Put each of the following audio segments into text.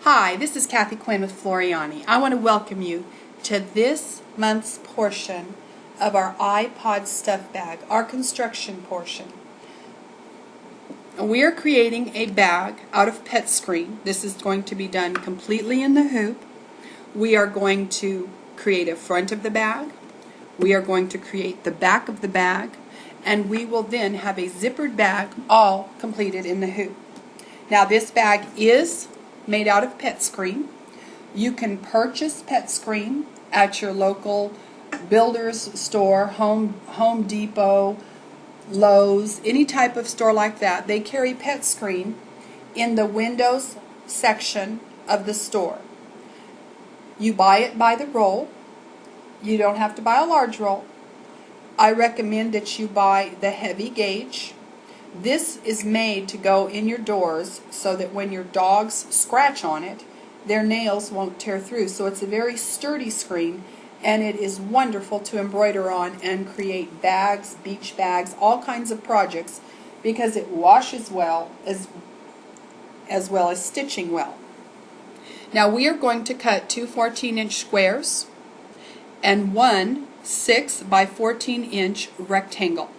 Hi, this is Kathy Quinn with Floriani. I want to welcome you to this month's portion of our iPod stuff bag, our construction portion. We are creating a bag out of pet screen. This is going to be done completely in the hoop. We are going to create a front of the bag. We are going to create the back of the bag, and we will then have a zippered bag all completed in the hoop. Now this bag is made out of pet screen. You can purchase pet screen at your local builder's store, Home Depot, Lowe's, any type of store like that. They carry pet screen in the windows section of the store. You buy it by the roll. You don't have to buy a large roll. I recommend that you buy the heavy gauge. This is made to go in your doors so that when your dogs scratch on it, their nails won't tear through. So it's a very sturdy screen, and it is wonderful to embroider on and create bags, beach bags, all kinds of projects, because it washes well as well as stitching well. Now we are going to cut two 14-inch squares and one 6 by 14-inch rectangle.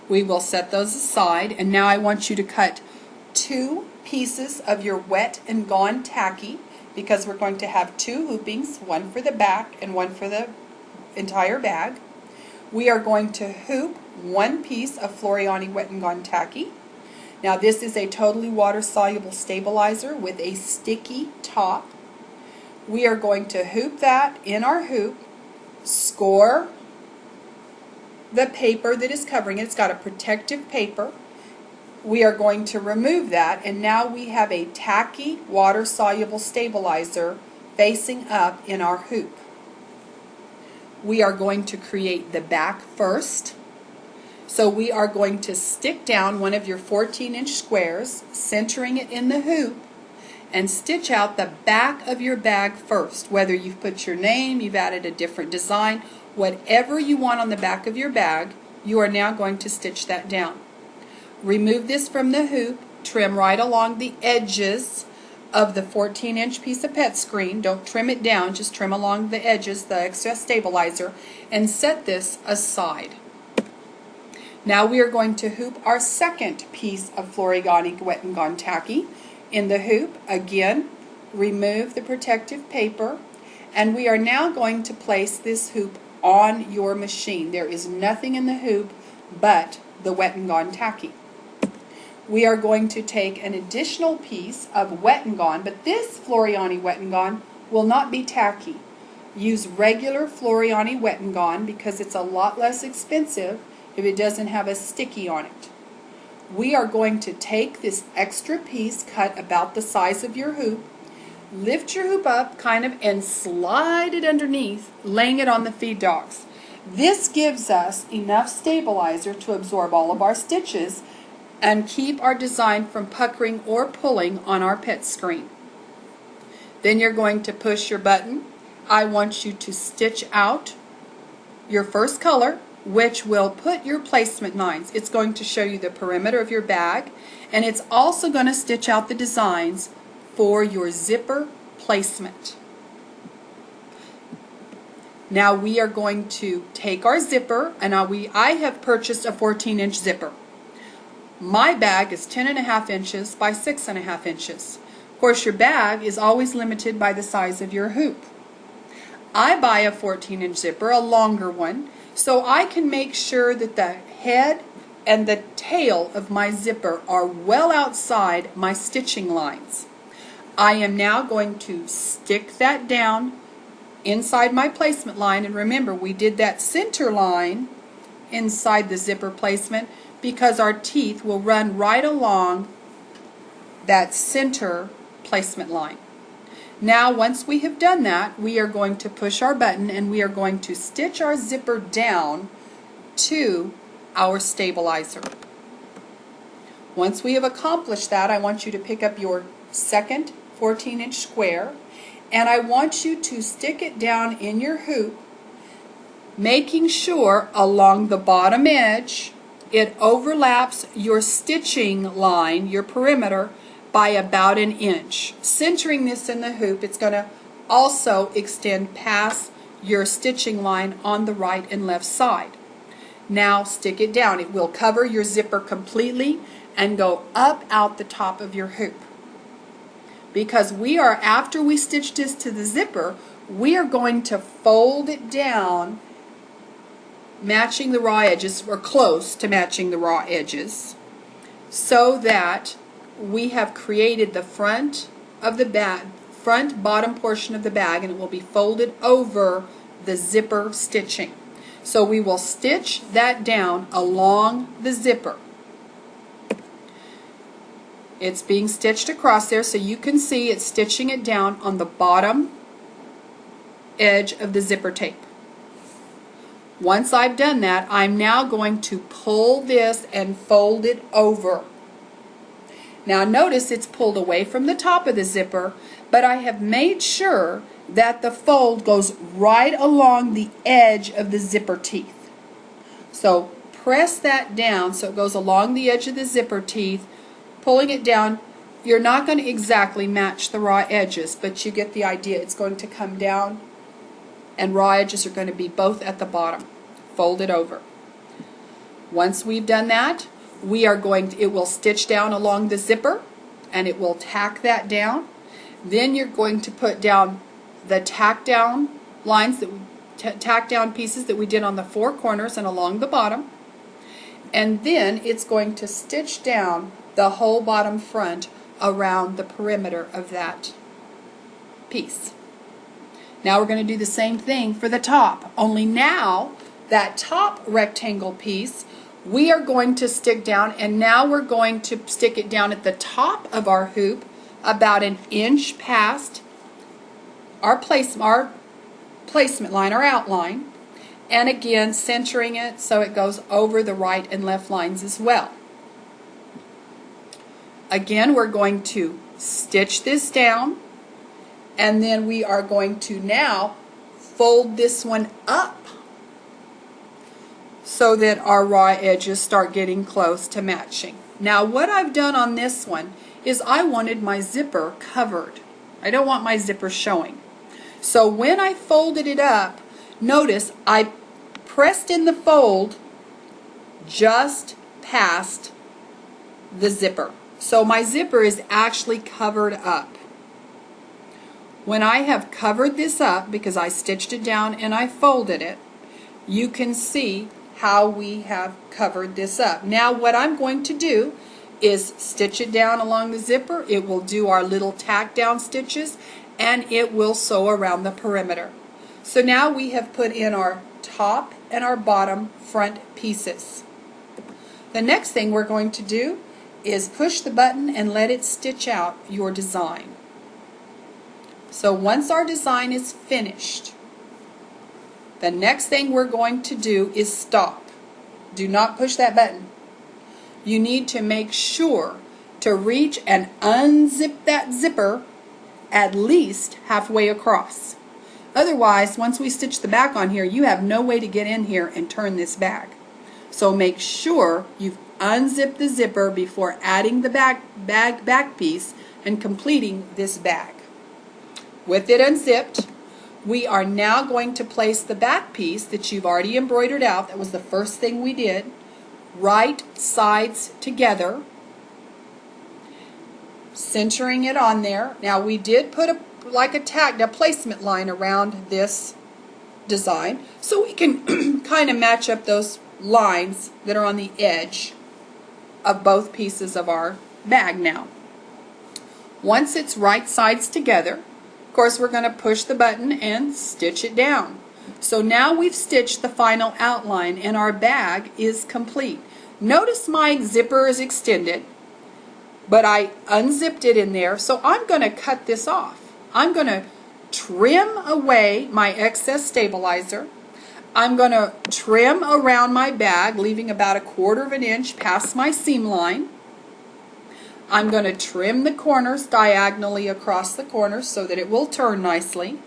We will set those aside, and now I want you to cut two pieces of your wet and gone tacky, because we're going to have two hoopings, one for the back and one for the entire bag. We are going to hoop one piece of Floriani wet and gone tacky. Now this is a totally water-soluble stabilizer with a sticky top. We are going to hoop that in our hoop, score the paper that is covering it. It's got a protective paper. We are going to remove that, and now we have a tacky water-soluble stabilizer facing up in our hoop. We are going to create the back first. So we are going to stick down one of your 14-inch squares, centering it in the hoop, and stitch out the back of your bag first. Whether you've put your name, you've added a different design, whatever you want on the back of your bag, you are now going to stitch that down. Remove this from the hoop, trim right along the edges of the 14-inch piece of pet screen. Don't trim it down, just trim along the edges, the extra stabilizer, and set this aside. Now we are going to hoop our second piece of Floriani wet and gone tacky in the hoop. Again, remove the protective paper, and we are now going to place this hoop on your machine. There is nothing in the hoop but the wet and gone tacky. We are going to take an additional piece of wet and gone, but this Floriani wet and gone will not be tacky. Use regular Floriani wet and gone because it's a lot less expensive if it doesn't have a sticky on it. We are going to take this extra piece cut about the size of your hoop, lift your hoop up kind of and slide it underneath, laying it on the feed dogs. This gives us enough stabilizer to absorb all of our stitches and keep our design from puckering or pulling on our pet screen. Then you're going to push your button. I want you to stitch out your first color, which will put your placement lines. It's going to show you the perimeter of your bag, and it's also going to stitch out the designs for your zipper placement. Now we are going to take our zipper, and I have purchased a 14-inch zipper. My bag is 10.5 inches by 6.5 inches. Of course, your bag is always limited by the size of your hoop. I buy a 14-inch zipper, a longer one, so I can make sure that the head and the tail of my zipper are well outside my stitching lines. I am now going to stick that down inside my placement line, and remember we did that center line inside the zipper placement because our teeth will run right along that center placement line. Now once we have done that, we are going to push our button and we are going to stitch our zipper down to our stabilizer. Once we have accomplished that, I want you to pick up your second 14-inch square, and I want you to stick it down in your hoop, making sure along the bottom edge it overlaps your stitching line, your perimeter, by about an inch. Centering this in the hoop, it's going to also extend past your stitching line on the right and left side. Now stick it down. It will cover your zipper completely and go up out the top of your hoop. Because after we stitch this to the zipper, we are going to fold it down, matching the raw edges, or close to matching the raw edges, so that we have created the front of the bag, front bottom portion of the bag, and it will be folded over the zipper stitching. So we will stitch that down along the zipper. It's being stitched across there, so you can see it's stitching it down on the bottom edge of the zipper tape. Once I've done that, I'm now going to pull this and fold it over. Now notice it's pulled away from the top of the zipper, but I have made sure that the fold goes right along the edge of the zipper teeth. So press that down so it goes along the edge of the zipper teeth, pulling it down. You're not going to exactly match the raw edges, but you get the idea. It's going to come down, and raw edges are going to be both at the bottom. Fold it over. Once we've done that, it will stitch down along the zipper, and it will tack that down. Then you're going to put down the tack down lines, tack down pieces that we did on the four corners and along the bottom. And then it's going to stitch down the whole bottom front around the perimeter of that piece. Now we're going to do the same thing for the top, only now that top rectangle piece we are going to stick down, and now we're going to stick it down at the top of our hoop about an inch past our placement line, our outline, and again centering it so it goes over the right and left lines as well. Again, we're going to stitch this down, and then we are going to now fold this one up so that our raw edges start getting close to matching. Now what I've done on this one is I wanted my zipper covered. I don't want my zipper showing. So when I folded it up, notice I pressed in the fold just past the zipper. So my zipper is actually covered up. When I have covered this up, because I stitched it down and I folded it, you can see how we have covered this up. Now what I'm going to do is stitch it down along the zipper. It will do our little tack down stitches, and it will sew around the perimeter. So now we have put in our top and our bottom front pieces. The next thing we're going to do is push the button and let it stitch out your design. So once our design is finished, the next thing we're going to do is stop. Do not push that button. You need to make sure to reach and unzip that zipper at least halfway across. Otherwise, once we stitch the back on here, you have no way to get in here and turn this bag. So make sure you've unzipped the zipper before adding the back piece and completing this bag. With it unzipped, we are now going to place the back piece that you've already embroidered out. That was the first thing we did. Right sides together, centering it on there. Now we did put a placement line around this design so we can kind of match up those lines that are on the edge of both pieces of our bag now. Once it's right sides together, of course we're going to push the button and stitch it down. So now we've stitched the final outline and our bag is complete. Notice my zipper is extended, but I unzipped it in there, so I'm going to cut this off. I'm going to trim away my excess stabilizer. I'm going to trim around my bag, leaving about 1/4 of an inch past my seam line. I'm going to trim the corners diagonally across the corners so that it will turn nicely.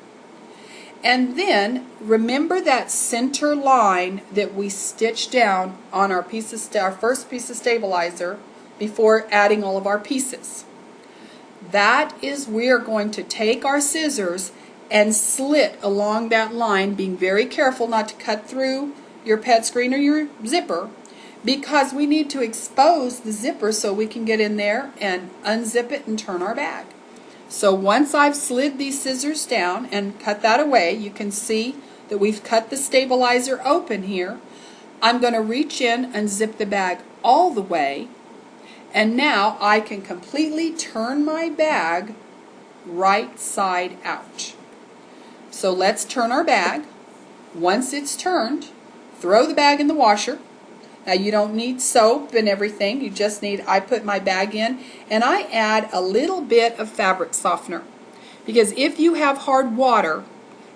And then remember that center line that we stitched down on our first piece of stabilizer before adding all of our pieces. That is, we're going to take our scissors and slit along that line, being very careful not to cut through your pet screen or your zipper, because we need to expose the zipper so we can get in there and unzip it and turn our bag. So once I've slid these scissors down and cut that away, you can see that we've cut the stabilizer open here. I'm going to reach in and zip the bag all the way, and now I can completely turn my bag right side out. So let's turn our bag. Once it's turned, throw the bag in the washer. Now you don't need soap and everything, you just need, I put my bag in and I add a little bit of fabric softener. Because if you have hard water,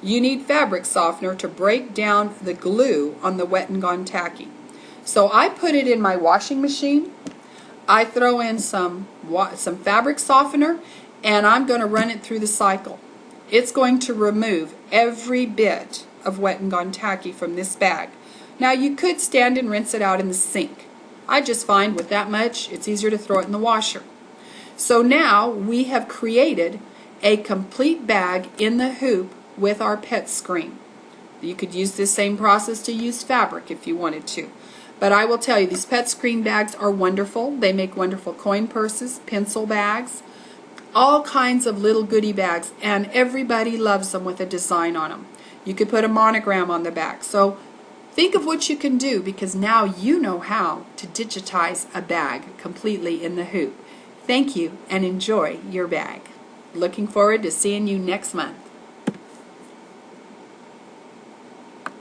you need fabric softener to break down the glue on the Wet and Gone Tacky. So I put it in my washing machine, I throw in some fabric softener, and I'm going to run it through the cycle. It's going to remove every bit of Wet and Gone Tacky from this bag. Now you could stand and rinse it out in the sink. I just find with that much it's easier to throw it in the washer. So now we have created a complete bag in the hoop with our pet screen. You could use this same process to use fabric if you wanted to. But I will tell you, these pet screen bags are wonderful. They make wonderful coin purses, pencil bags, all kinds of little goodie bags, and everybody loves them with a design on them. You could put a monogram on the back. So think of what you can do, because now you know how to digitize a bag completely in the hoop. Thank you and enjoy your bag. Looking forward to seeing you next month.